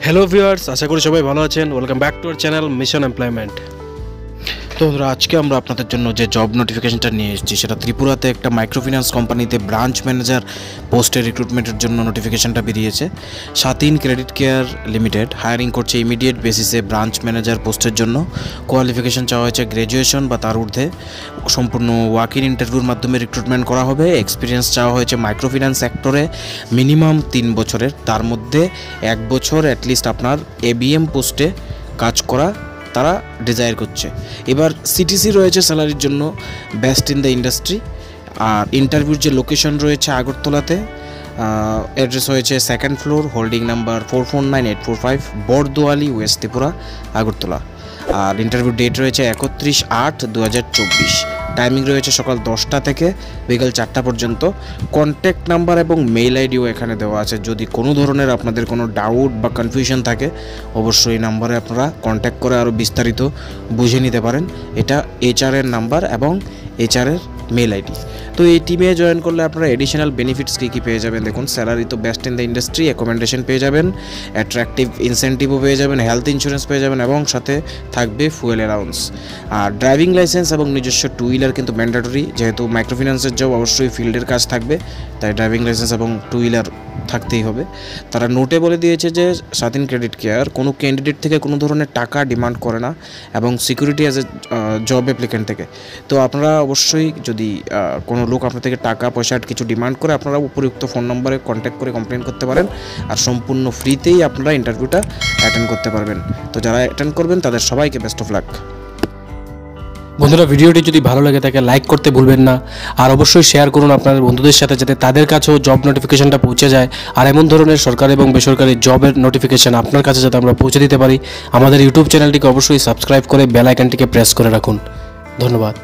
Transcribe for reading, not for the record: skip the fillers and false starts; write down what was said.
Hello viewers, আশা করি সবাই ভালো আছেন। Welcome back to our channel mission employment. তো বন্ধুরা, আজকে আমরা আপনাদের জন্য যে জব নোটিফিকেশনটা নিয়ে এসেছি সেটা ত্রিপুরাতে একটা মাইক্রোফিন্যান্স কোম্পানিতে ব্রাঞ্চ ম্যানেজার পোস্টের রিক্রুটমেন্টের জন্য নোটিফিকেশনটা বেরিয়েছে। স্বাধীন ক্রেডিট কেয়ার লিমিটেড হায়ারিং করছে ইমিডিয়েট বেসিসে ব্রাঞ্চ ম্যানেজার পোস্টের জন্য। কোয়ালিফিকেশন চাওয়া হয়েছে গ্র্যাজুয়েশন বা তার ঊর্ধ্বে। সম্পূর্ণ ওয়াক ইন ইন্টারভিউর মাধ্যমে রিক্রুটমেন্ট করা হবে। এক্সপিরিয়েন্স চাওয়া হয়েছে মাইক্রোফিন্যান্স সেক্টরে মিনিমাম 3 বছরের, তার মধ্যে 1 বছর অ্যাটলিস্ট আপনার এবিএম পোস্টে কাজ করা তারা ডিজায়ার করছে। এবার সিটিসি রয়েছে স্যালারির জন্য বেস্ট ইন দ্য ইন্ডাস্ট্রি। আর ইন্টারভিউর যে লোকেশন রয়েছে আগরতলাতে, অ্যাড্রেস হয়েছে 2nd floor, holding number 449845, Bardowali, west Tripura, Agartala. আর ইন্টারভিউ ডেট রয়েছে 31/8/2024। টাইমিং রয়েছে সকাল 10টা থেকে বিকাল 4টা পর্যন্ত। কন্ট্যাক্ট নাম্বার এবং মেইল আইডিও এখানে দেওয়া আছে। যদি কোনো ধরনের আপনাদের কোনো ডাউট বা কনফিউশন থাকে অবশ্যই এই নাম্বারে আপনারা কন্ট্যাক্ট করে আরও বিস্তারিত বুঝে নিতে পারেন। এটা এইচআরের নাম্বার এবং এইচআরের মেল আইডি। তো এই টিমে জয়েন করলে আপনারা এডিশনাল বেনিফিটস কী পেয়ে যাবেন দেখুন। স্যালারি তো best in the industry, accommodation পেয়ে যাবেন, অ্যাট্রাকটিভ ইনসেন্টিভও পেয়ে যাবেন, হেলথ ইন্স্যুরেন্স পেয়ে যাবেন এবং সাথে থাকবে ফুয়েল অ্যালাউন্স। আর ড্রাইভিং লাইসেন্স এবং নিজস্ব 2 হুইলার কিন্তু ম্যান্ডেটরি, যেহেতু মাইক্রোফিন্যান্সের জব অবশ্যই ফিল্ডের কাজ থাকবে, তাই ড্রাইভিং লাইসেন্স এবং 2 হুইলার থাকতেই হবে। তারা নোটে বলে দিয়েছে যে স্বাধীন ক্রেডিট কেয়ার কোনো ক্যান্ডিডেট থেকে কোনো ধরনের টাকা ডিমান্ড করে না এবং security as a job applicant থেকে। তো আপনারা অবশ্যই যদি কোনো লোক আপনার থেকে টাকা পয়সা কিছু ডিমান্ড করে, আপনারা উপযুক্ত ফোন নম্বরে কন্ট্যাক্ট করে কমপ্লেন করতে পারেন। আর সম্পূর্ণ ফ্রিতেই আপনারা ইন্টারভিউটা অ্যাটেন্ড করতে পারবেন। তো যারা অ্যাটেন্ড করবেন তাদের সবাইকে বেস্ট অফ লাক। বন্ধুরা, ভিডিওটি যদি ভালো লাগে থাকে লাইক করতে ভুলবেন না। আর অবশ্যই শেয়ার করুন আপনাদের বন্ধুদের সাথে, যাতে তাদের কাছেও জব নোটিফিকেশনটা পৌঁছে যায়। আর এমন ধরনের সরকারি এবং বেসরকারি জবের নোটিফিকেশন আপনার কাছে যাতে আমরা পৌঁছে দিতে পারি, আমাদের ইউটিউব চ্যানেলটিকে অবশ্যই সাবস্ক্রাইব করে বেল আইকনটিকে প্রেস করে রাখুন। ধন্যবাদ।